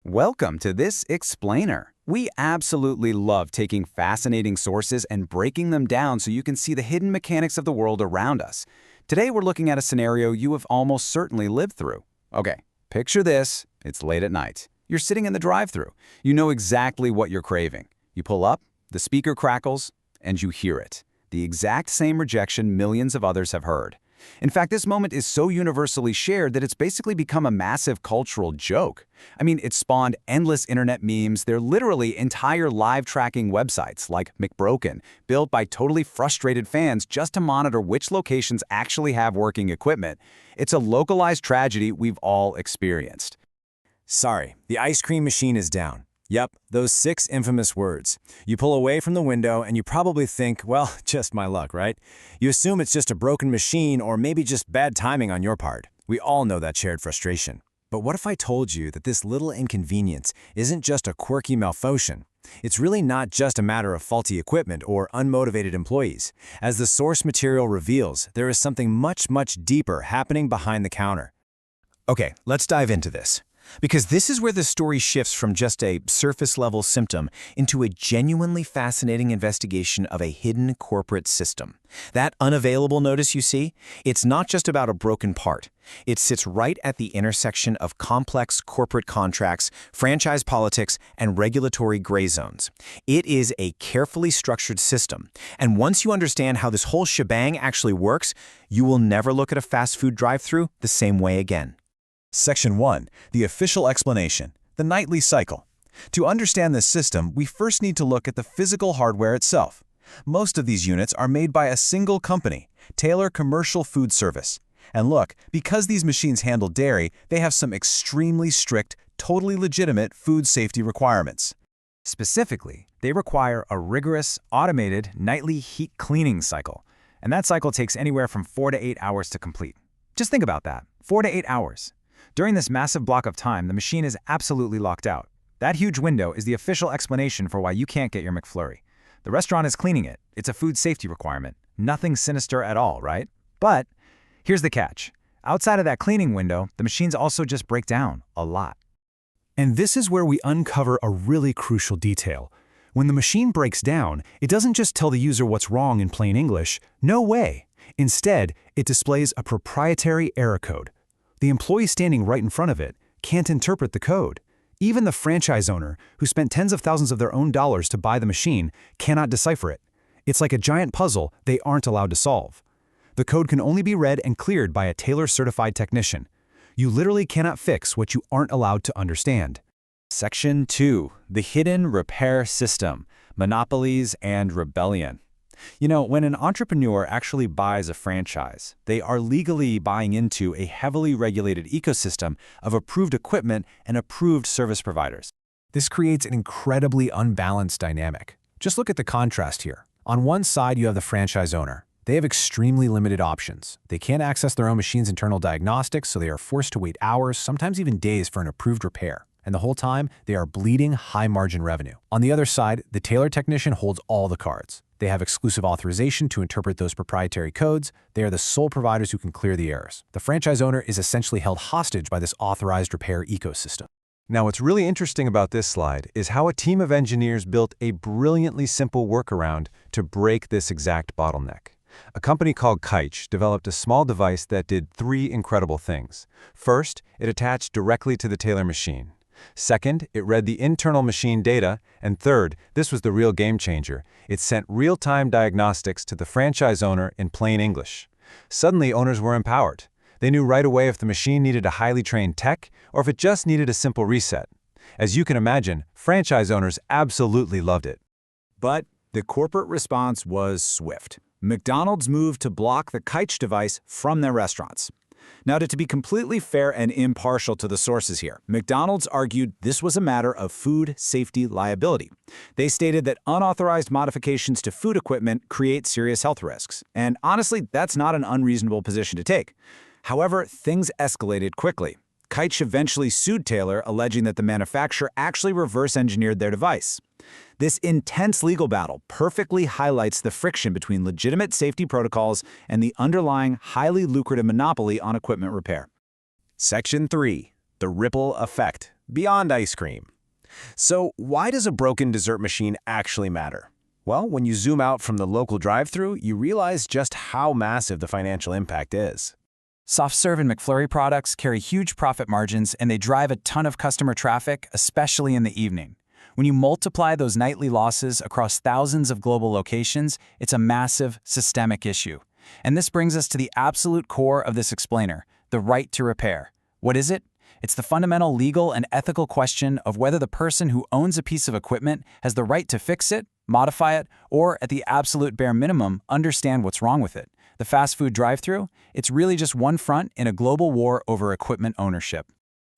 Welcome to this explainer. We absolutely love taking fascinating sources and breaking them down so you can see the hidden mechanics of the world around us. Today we're looking at a scenario you have almost certainly lived through. Okay, picture this. It's late at night. You're sitting in the drive-thru. You know exactly what you're craving. You pull up, the speaker crackles, and you hear it. The exact same rejection millions of others have heard. In fact, this moment is so universally shared that it's basically become a massive cultural joke. I mean, it spawned endless internet memes. They're literally entire live tracking websites like McBroken, built by totally frustrated fans just to monitor which locations actually have working equipment. It's a localized tragedy we've all experienced. Sorry, the ice cream machine is down. Yep, those 6 infamous words. You pull away from the window and you probably think, well, just my luck, right? You assume it's just a broken machine or maybe just bad timing on your part. We all know that shared frustration. But what if I told you that this little inconvenience isn't just a quirky malfunction? It's really not just a matter of faulty equipment or unmotivated employees. As the source material reveals, there is something much deeper happening behind the counter. Okay, let's dive into this. Because this is where the story shifts from just a surface-level symptom into a genuinely fascinating investigation of a hidden corporate system. That unavailable notice you see, it's not just about a broken part. It sits right at the intersection of complex corporate contracts, franchise politics, and regulatory gray zones. It is a carefully structured system, and once you understand how this whole shebang actually works, you will never look at a fast food drive-thru the same way again. Section 1. The official explanation. The nightly cycle. To understand this system, we first need to look at the physical hardware itself. Most of these units are made by a single company, Taylor Commercial Food Service. And look, because these machines handle dairy, they have some extremely strict, totally legitimate food safety requirements. Specifically, they require a rigorous, automated, nightly heat cleaning cycle. And that cycle takes anywhere from 4 to 8 hours to complete. Just think about that, 4 to 8 hours. During this massive block of time, the machine is absolutely locked out. That huge window is the official explanation for why you can't get your McFlurry. The restaurant is cleaning it. It's a food safety requirement. Nothing sinister at all, right? But here's the catch. Outside of that cleaning window, the machines also just break down a lot. And this is where we uncover a really crucial detail. When the machine breaks down, it doesn't just tell the user what's wrong in plain English. No way. Instead, it displays a proprietary error code. The employee standing right in front of it can't interpret the code. Even the franchise owner, who spent tens of thousands of their own dollars to buy the machine, cannot decipher it. It's like a giant puzzle they aren't allowed to solve. The code can only be read and cleared by a Taylor-certified technician. You literally cannot fix what you aren't allowed to understand. Section 2. The hidden repair system, monopolies and rebellion. You know, when an entrepreneur actually buys a franchise, they are legally buying into a heavily regulated ecosystem of approved equipment and approved service providers. This creates an incredibly unbalanced dynamic. Just look at the contrast here. On one side, you have the franchise owner. They have extremely limited options. They can't access their own machine's internal diagnostics, so they are forced to wait hours, sometimes even days, for an approved repair. And the whole time, they are bleeding high-margin revenue. On the other side, the Taylor technician holds all the cards. They have exclusive authorization to interpret those proprietary codes. They are the sole providers who can clear the errors. The franchise owner is essentially held hostage by this authorized repair ecosystem. Now, what's really interesting about this slide is how a team of engineers built a brilliantly simple workaround to break this exact bottleneck. A company called Kytch developed a small device that did 3 incredible things. First, it attached directly to the Taylor machine. Second, it read the internal machine data. And third, this was the real game changer, it sent real-time diagnostics to the franchise owner in plain English. Suddenly, owners were empowered. They knew right away if the machine needed a highly trained tech or if it just needed a simple reset. As you can imagine, franchise owners absolutely loved it. But the corporate response was swift. McDonald's moved to block the Kytch device from their restaurants. Now, to be completely fair and impartial to the sources here, McDonald's argued this was a matter of food safety liability. They stated that unauthorized modifications to food equipment create serious health risks. And honestly, that's not an unreasonable position to take. However, things escalated quickly. Kytch eventually sued Taylor, alleging that the manufacturer actually reverse-engineered their device. This intense legal battle perfectly highlights the friction between legitimate safety protocols and the underlying highly lucrative monopoly on equipment repair. Section 3. The ripple effect. beyond ice cream. So why does a broken dessert machine actually matter? Well, when you zoom out from the local drive-thru, you realize just how massive the financial impact is. Soft serve and McFlurry products carry huge profit margins and they drive a ton of customer traffic, especially in the evening. When you multiply those nightly losses across thousands of global locations, it's a massive, systemic issue. And this brings us to the absolute core of this explainer, the right to repair. What is it? It's the fundamental legal and ethical question of whether the person who owns a piece of equipment has the right to fix it, modify it, or at the absolute bare minimum, understand what's wrong with it. The fast food drive-thru? It's really just one front in a global war over equipment ownership.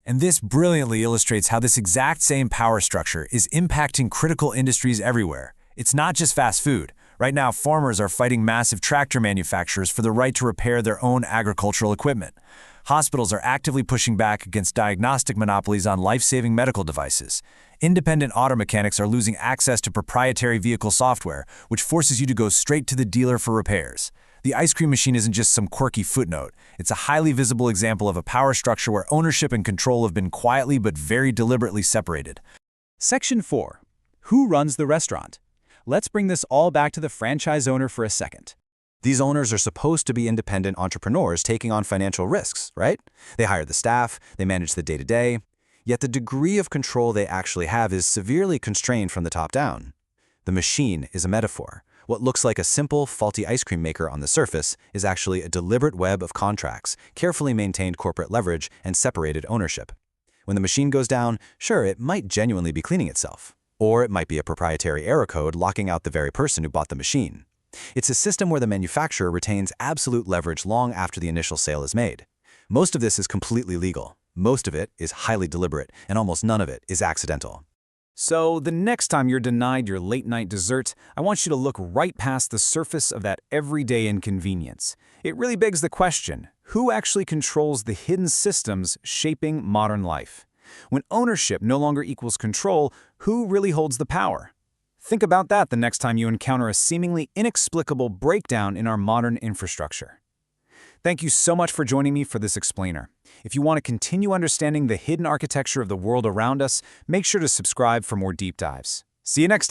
And this brilliantly illustrates how this exact same power structure is impacting critical industries everywhere. It's not just fast food. Right now, farmers are fighting massive tractor manufacturers for the right to repair their own agricultural equipment. Hospitals are actively pushing back against diagnostic monopolies on life-saving medical devices. Independent auto mechanics are losing access to proprietary vehicle software, which forces you to go straight to the dealer for repairs. The ice cream machine isn't just some quirky footnote. It's a highly visible example of a power structure where ownership and control have been quietly but very deliberately separated. Section 4. Who runs the restaurant? Let's bring this all back to the franchise owner for a second. These owners are supposed to be independent entrepreneurs taking on financial risks, right? They hire the staff, they manage the day-to-day, yet the degree of control they actually have is severely constrained from the top down. The machine is a metaphor. What looks like a simple, faulty ice cream maker on the surface is actually a deliberate web of contracts, carefully maintained corporate leverage, and separated ownership. When the machine goes down, sure, it might genuinely be cleaning itself. Or it might be a proprietary error code locking out the very person who bought the machine. It's a system where the manufacturer retains absolute leverage long after the initial sale is made. Most of this is completely legal. Most of it is highly deliberate, and almost none of it is accidental. So the next time you're denied your late-night dessert, I want you to look right past the surface of that everyday inconvenience. It really begs the question, who actually controls the hidden systems shaping modern life? When ownership no longer equals control, who really holds the power? Think about that the next time you encounter a seemingly inexplicable breakdown in our modern infrastructure. Thank you so much for joining me for this explainer. If you want to continue understanding the hidden architecture of the world around us, make sure to subscribe for more deep dives. See you next time.